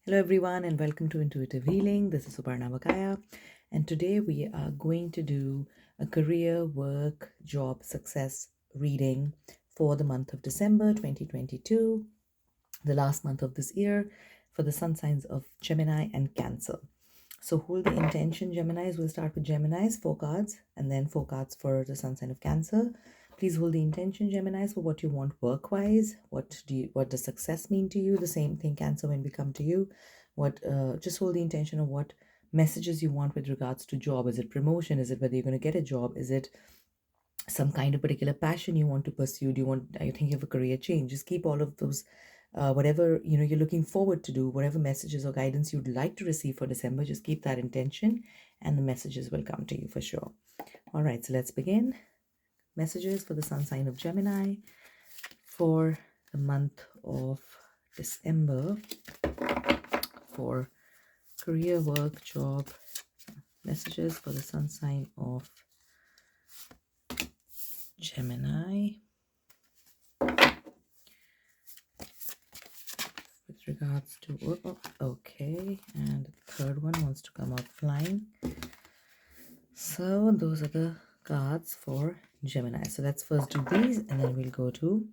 Hello, everyone, and welcome to Intuitive Healing. This is Suparna Vakaya, and today we are going to do a career, work, job, success reading for the month of December 2022, the last month of this year, for the sun signs of Gemini and Cancer. So hold the intention, Geminis. We'll start with Geminis, 4 cards, and then 4 cards for the sun sign of Cancer. Please hold the intention, Geminis, for what you want work-wise. What does success mean to you? The same thing, Cancer, when we come to you. Just hold the intention of what messages you want with regards to job. Is it promotion? Is it whether you're going to get a job? Is it some kind of particular passion you want to pursue? Are you thinking of a career change? Just keep all of those, whatever you're looking forward to do, whatever messages or guidance you'd like to receive for December, just keep that intention and the messages will come to you for sure. All right, so let's begin. Messages for the sun sign of Gemini for the month of December for career, work, job. Messages for the sun sign of Gemini with regards to okay, and the third one wants to come out flying. So those are the cards for Gemini. So let's first do these and then we'll go to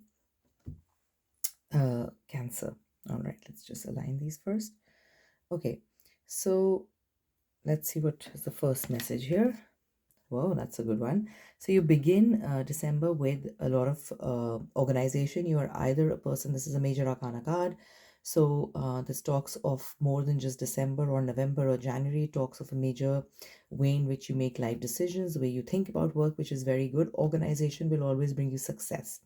Cancer. All right, let's just align these first. Okay, so let's see what is the first message here. Whoa, that's a good one. So you begin December with a lot of organization. You are either a person, this is a major arcana card. So this talks of more than just December or November or January. It talks of a major way in which you make life decisions, the way you think about work, which is very good. Organization will always bring you success.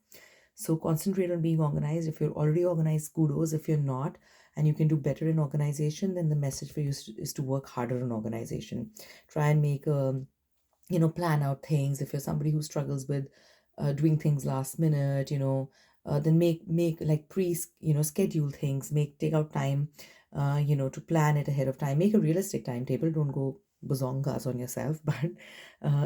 So concentrate on being organized. If you're already organized, kudos. If you're not, and you can do better in organization, then the message for you is to work harder on organization. Try and make a plan out things. If you're somebody who struggles with doing things last minute, then make like schedule things, take out time to plan it ahead of time. Make a realistic timetable. Don't go bazongas on yourself, but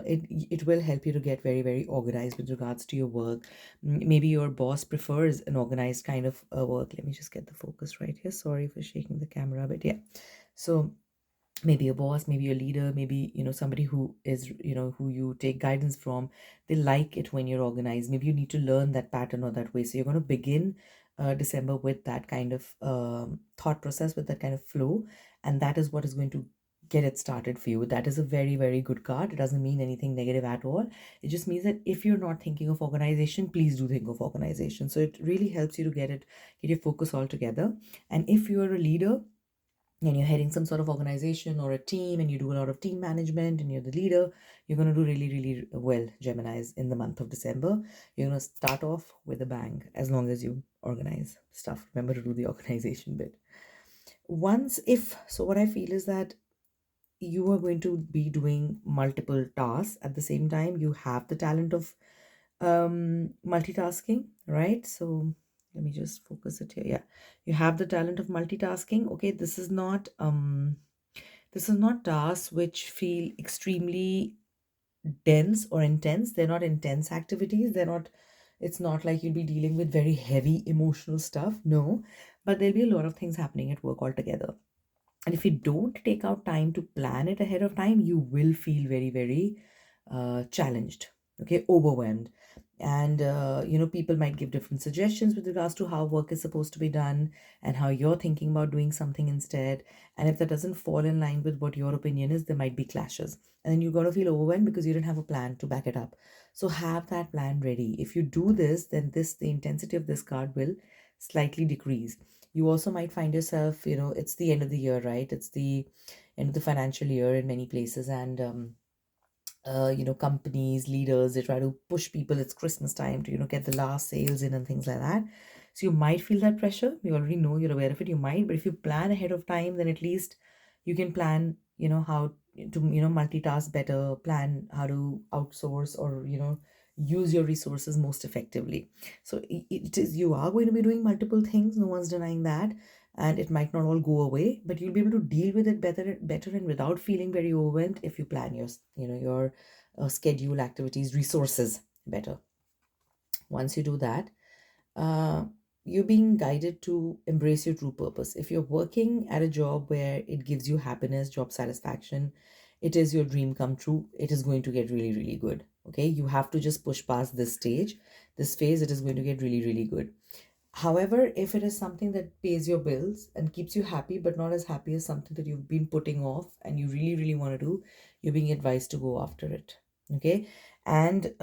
it will help you to get very, very organized with regards to your work. Maybe your boss prefers an organized kind of work. Let me just get the focus right here. Sorry for shaking the camera, but yeah. So maybe a boss, maybe a leader, maybe somebody who is who you take guidance from, they like it when you're organized. Maybe you need to learn that pattern or that way. So you're going to begin December with that kind of thought process, with that kind of flow, and that is what is going to get it started for you. That is a very, very good card. It doesn't mean anything negative at all. It just means that if you're not thinking of organization, please do think of organization. So it really helps you to get your focus all together. And if you're a leader and you're heading some sort of organization or a team and you do a lot of team management and you're the leader, you're going to do really, really well, Geminis, in the month of December. You're going to start off with a bang as long as you organize stuff. Remember to do the organization bit. So what I feel is that you are going to be doing multiple tasks at the same time. You have the talent of multitasking, right? So let me just focus it here. Yeah, you have the talent of multitasking. Okay, this is not tasks which feel extremely dense or intense. They're not intense activities. It's not like you'll be dealing with very heavy emotional stuff. No, but there'll be a lot of things happening at work altogether. And if you don't take out time to plan it ahead of time, you will feel very, very challenged, okay, overwhelmed. And people might give different suggestions with regards to how work is supposed to be done and how you're thinking about doing something instead. And if that doesn't fall in line with what your opinion is, there might be clashes, and then you're going to feel overwhelmed because you didn't have a plan to back it up. So have that plan ready. If you do this, then the intensity of this card will slightly decrease. You also might find yourself, it's the end of the year, right? It's the end of the financial year in many places, and companies, leaders, they try to push people. It's Christmas time to get the last sales in and things like that. So you might feel that pressure. You already know, you're aware of it. You might, but if you plan ahead of time, then at least you can plan how to multitask better, plan how to outsource, or use your resources most effectively. So you are going to be doing multiple things, no one's denying that, and it might not all go away, but you'll be able to deal with it better and without feeling very overwhelmed if you plan your schedule, activities, resources better. Once you do that, uh, you're being guided to embrace your true purpose. If you're working at a job where it gives you happiness, job satisfaction, it is your dream come true, it is going to get really, really good. Okay, you have to just push past this stage, this phase, it is going to get really, really good. However, if it is something that pays your bills and keeps you happy, but not as happy as something that you've been putting off and you really, really want to do, you're being advised to go after it. Okay. And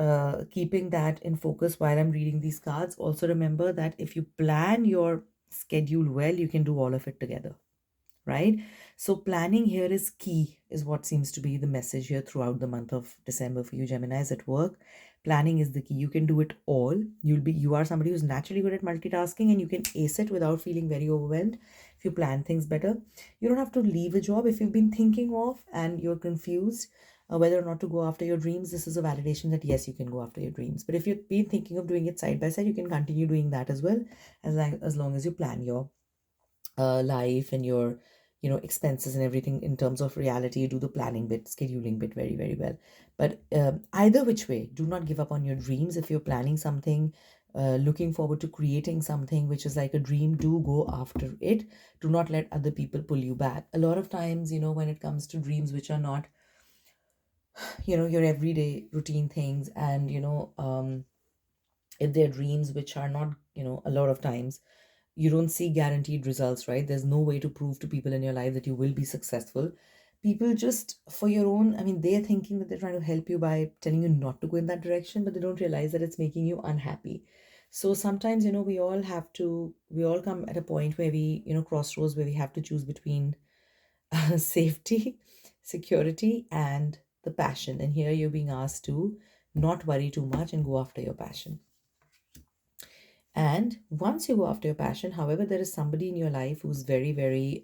keeping that in focus while I'm reading these cards, also remember that if you plan your schedule well, you can do all of it together, right? So planning here is key, is what seems to be the message here throughout the month of December for you Geminis at work. Planning is the key. You can do it all. You are somebody who's naturally good at multitasking, and you can ace it without feeling very overwhelmed if you plan things better. You don't have to leave a job if you've been thinking of and you're confused whether or not to go after your dreams. This is a validation that yes, you can go after your dreams. But if you've been thinking of doing it side by side, you can continue doing that as well, as long as you plan your life and your expenses and everything in terms of reality. You do the planning bit, scheduling bit very, very well. But either which way, do not give up on your dreams. If you're planning something, looking forward to creating something which is like a dream, do go after it. Do not let other people pull you back. A lot of times, when it comes to dreams which are not your everyday routine things, and if they're dreams which are not, a lot of times you don't see guaranteed results, right? There's no way to prove to people in your life that you will be successful. People just for your own, I mean, they're thinking that they're trying to help you by telling you not to go in that direction, but they don't realize that it's making you unhappy. So sometimes, we all come at a point where we, crossroads, where we have to choose between safety, security, and the passion. And here you're being asked to not worry too much and go after your passion. And once you go after your passion, however, there is somebody in your life who's very, very,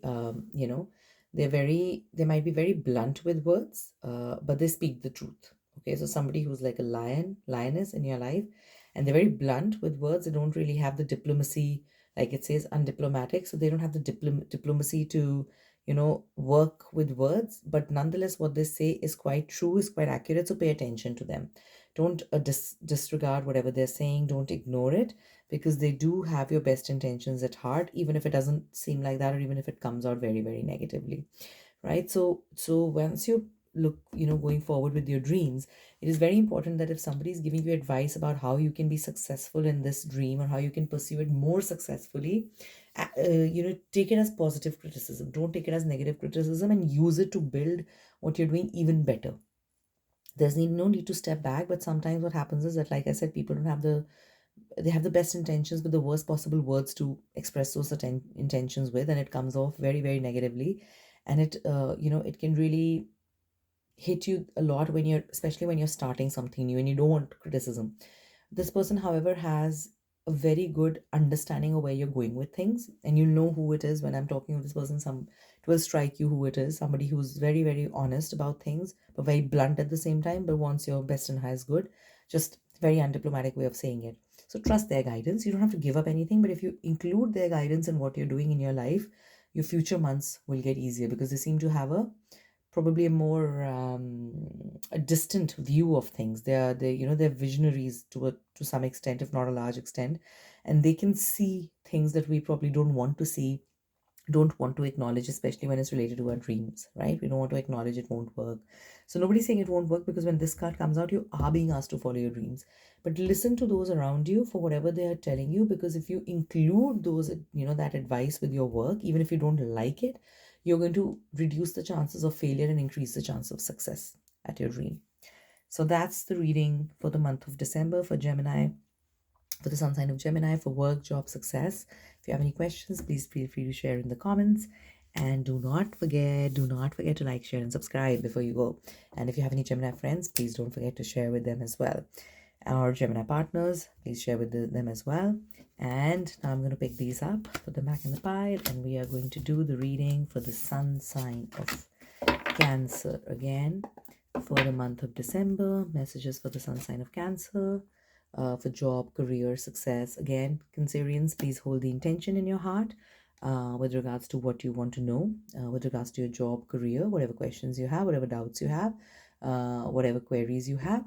they might be very blunt with words, but they speak the truth. Okay, so somebody who's like a lioness in your life, and they're very blunt with words. They don't really have the diplomacy, like it says, undiplomatic. So they don't have the diplomacy to, work with words. But nonetheless, what they say is quite true, is quite accurate. So pay attention to them. Don't disregard whatever they're saying. Don't ignore it, because they do have your best intentions at heart, even if it doesn't seem like that, or even if it comes out very, very negatively, right? So once you look, going forward with your dreams, it is very important that if somebody is giving you advice about how you can be successful in this dream, or how you can pursue it more successfully, take it as positive criticism. Don't take it as negative criticism, and use it to build what you're doing even better. There's no need to step back. But sometimes what happens is that, like I said, people don't have they have the best intentions but the worst possible words to express those intentions with, and it comes off very, very negatively. And it can really hit you a lot when especially when you're starting something new and you don't want criticism. This person, however, has a very good understanding of where you're going with things, and you'll know who it is when I'm talking of this person. It will strike you who it is. Somebody who's very, very honest about things, but very blunt at the same time, but wants your best and highest good. Just very undiplomatic way of saying it. So trust their guidance. You don't have to give up anything, but if you include their guidance in what you're doing in your life, your future months will get easier, because they seem to have probably a more a distant view of things. They're visionaries to some extent, if not a large extent, and they can see things that we probably don't want to see, don't want to acknowledge, especially when it's related to our dreams, right? We don't want to acknowledge it won't work. So nobody's saying it won't work, because when this card comes out, you are being asked to follow your dreams. But listen to those around you for whatever they are telling you, because if you include those, that advice with your work, even if you don't like it, you're going to reduce the chances of failure and increase the chance of success at your dream. So that's the reading for the month of December for Gemini, for the sun sign of Gemini, for work, job, success. If you have any questions, please feel free to share in the comments. And do not forget to like, share, and subscribe before you go. And if you have any Gemini friends, please don't forget to share with them as well. Our Gemini partners, please share with them as well. And now I'm going to pick these up, put them back in the pile, and we are going to do the reading for the sun sign of Cancer again for the month of December. Messages for the sun sign of Cancer. For job, career, success. Again, Cancerians, please hold the intention in your heart with regards to what you want to know, with regards to your job, career, whatever questions you have, whatever doubts you have, whatever queries you have,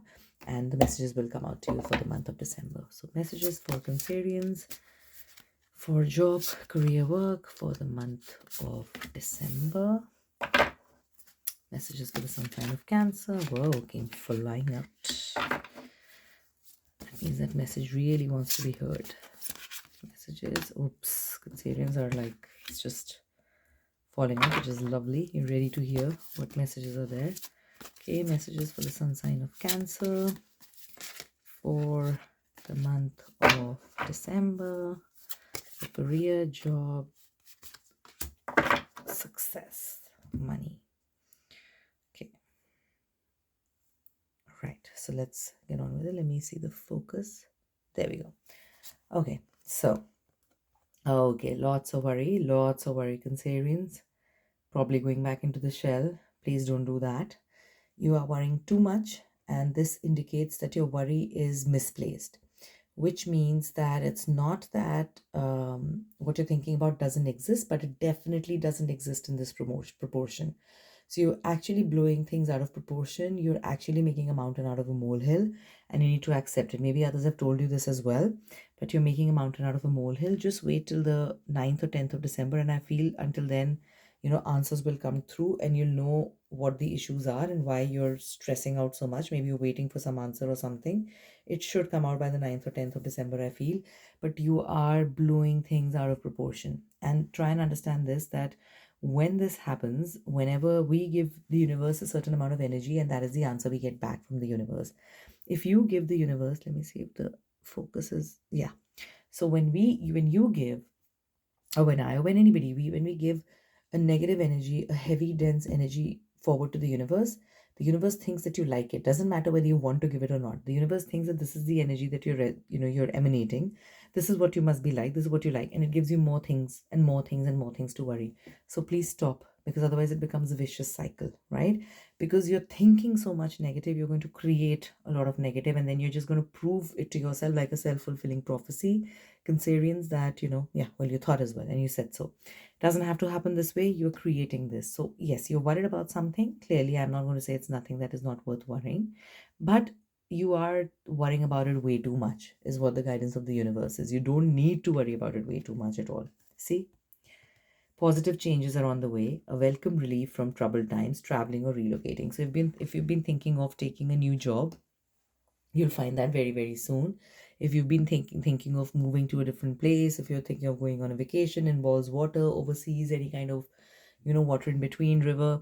and the messages will come out to you for the month of December. So messages for Cancerians For job, career, work for the month of December. Messages for the sun sign of Cancer. Whoa, came flying out. That means that message really wants to be heard. Messages. Oops. Cancerians are like, it's just falling out, which is lovely. You're ready to hear what messages are there. Okay, messages for the sun sign of Cancer for the month of December. The career, job, success, money. Okay. Right. So let's get on with it. Let me see the focus. There we go. Okay. So, okay. Lots of worry, Cancerians. Probably going back into the shell. Please don't do that. You are worrying too much, and this indicates that your worry is misplaced, which means that it's not that what you're thinking about doesn't exist, but it definitely doesn't exist in this proportion. So you're actually blowing things out of proportion. You're actually making a mountain out of a molehill, and you need to accept it. Maybe others have told you this as well, but you're making a mountain out of a molehill. Just wait till the 9th or 10th of December, and I feel until then, answers will come through and you'll know what the issues are and why you're stressing out so much. Maybe you're waiting for some answer or something. It should come out by the 9th or 10th of December, I feel, but you are blowing things out of proportion. And try and understand this, that when this happens, whenever we give the universe a certain amount of energy, and that is the answer we get back from the universe. If you give the universe, let me see if the focus is, yeah. So when you give, or when anybody, when we give a negative energy, a heavy, dense energy forward to the universe thinks that you like it. Doesn't matter whether you want to give it or not. The universe thinks that this is the energy that you're emanating. This is what you must be like. This is what you like, and it gives you more things and more things and more things to worry. So please stop, because otherwise it becomes a vicious cycle, right? Because you're thinking so much negative, you're going to create a lot of negative, and then you're just going to prove it to yourself like a self-fulfilling prophecy, Cancerians, that you thought as well and you said so. It doesn't have to happen this way. You're creating this. So yes, you're worried about something. Clearly, I'm not going to say it's nothing that is not worth worrying, but you are worrying about it way too much, is what the guidance of the universe is. You don't need to worry about it way too much at all. See, positive changes are on the way, a welcome relief from troubled times, traveling or relocating. So if you've been thinking of taking a new job, you'll find that very, very soon. If you've been thinking of moving to a different place, if you're thinking of going on a vacation, involves water, overseas, any kind of water in between, river,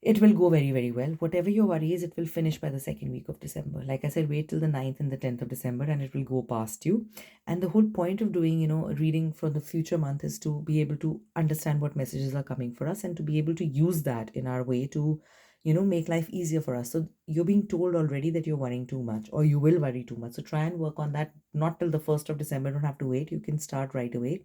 it will go very, very well. Whatever your worry is, it will finish by the second week of December. Like I said, wait till the 9th and the 10th of December and it will go past you. And the whole point of doing a reading for the future month is to be able to understand what messages are coming for us and to be able to use that in our way to make life easier for us. So you're being told already that you're worrying too much, or you will worry too much. So try and work on that, not till the 1st of December. Don't have to wait. You can start right away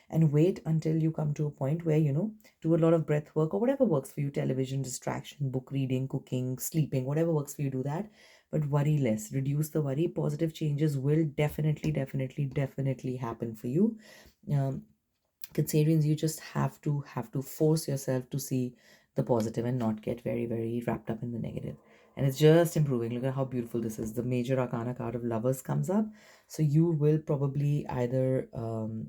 and wait until you come to a point where do a lot of breath work or whatever works for you. Television, distraction, book reading, cooking, sleeping, whatever works for you, do that. But worry less, reduce the worry. Positive changes will definitely happen for you. Cancerians, you just have to force yourself to see the positive and not get very, very wrapped up in the negative. And it's just improving. Look at how beautiful this is. The major arcana card of lovers comes up. So you will probably either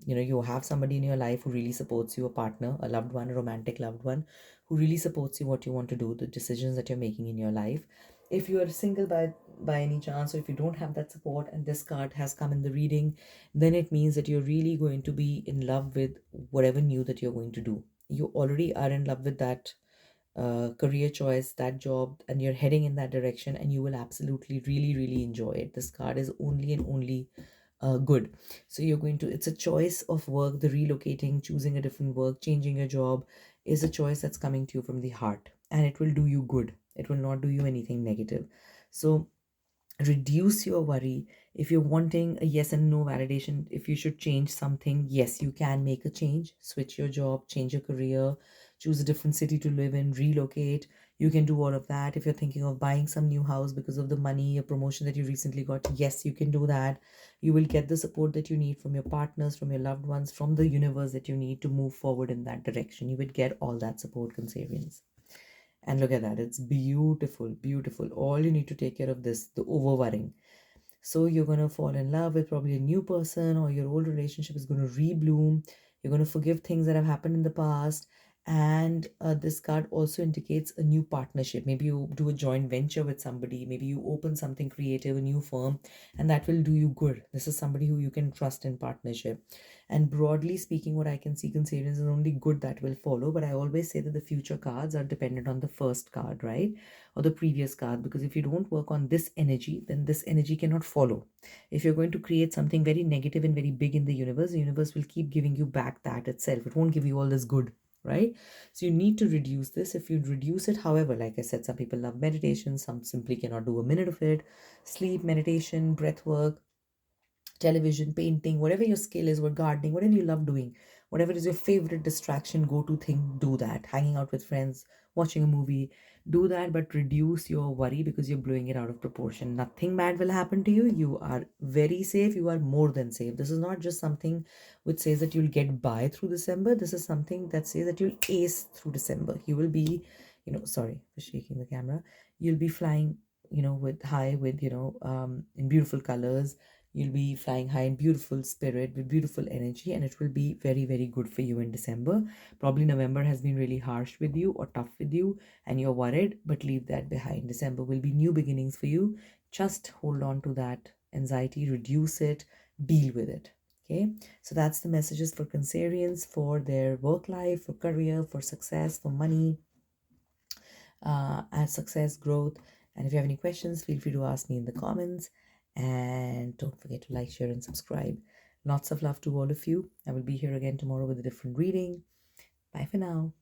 you have somebody in your life who really supports you, a partner, a loved one, a romantic loved one, who really supports you, what you want to do, the decisions that you're making in your life. If you are single by any chance, or if you don't have that support and this card has come in the reading, then it means that you're really going to be in love with whatever new that you're going to do. You already are in love with that career choice, that job, and you're heading in that direction, and you will absolutely really enjoy it. This card is only and only good. So it's a choice of work. The relocating, choosing a different work, changing your job is a choice that's coming to you from the heart, and it will do you good. It will not do you anything negative. So reduce your worry. If you're wanting a yes and no validation, if you should change something, yes, you can make a change. Switch your job, change your career, choose a different city to live in, relocate. You can do all of that. If you're thinking of buying some new house because of the money, a promotion that you recently got, yes, you can do that. You will get the support that you need from your partners, from your loved ones, from the universe that you need to move forward in that direction. You would get all that support, Cancerians. And look at that. It's beautiful. All you need to take care of this, the over worrying. So you're going to fall in love with probably a new person, or your old relationship is going to rebloom. You're going to forgive things that have happened in the past. And this card also indicates a new partnership. Maybe you do a joint venture with somebody. Maybe you open something creative, a new firm, and that will do you good. This is somebody who you can trust in partnership. And broadly speaking, what I can see, Cancerians, is only good that will follow. But I always say that the future cards are dependent on the first card, right? Or the previous card. Because if you don't work on this energy, then this energy cannot follow. If you're going to create something very negative and very big in the universe will keep giving you back that itself. It won't give you all this good, right? So you need to reduce this. If you reduce it, however, like I said, some people love meditation, some simply cannot do a minute of it. Sleep, meditation, breath work, television, painting, whatever your skill is, or gardening, whatever you love doing, whatever is your favorite distraction, go to thing, do that. Hanging out with friends, watching a movie, do that, but reduce your worry because you're blowing it out of proportion. Nothing bad will happen to you. You are very safe. You are more than safe. This is not just something which says that you'll get by through December. This is something that says that you'll ace through December. You will be, sorry for shaking the camera. You'll be flying, with high, with, in beautiful colors. You'll be flying high in beautiful spirit with beautiful energy, and it will be very, very good for you in December. Probably November has been really harsh with you or tough with you, and you're worried, but leave that behind. December will be new beginnings for you. Just hold on to that anxiety, reduce it, deal with it. Okay, so that's the messages for Cancerians, for their work life, for career, for success, for money, and success, growth. And if you have any questions, feel free to ask me in the comments. And don't forget to like, share, and subscribe. Lots of love to all of you. I will be here again tomorrow with a different reading. Bye for now.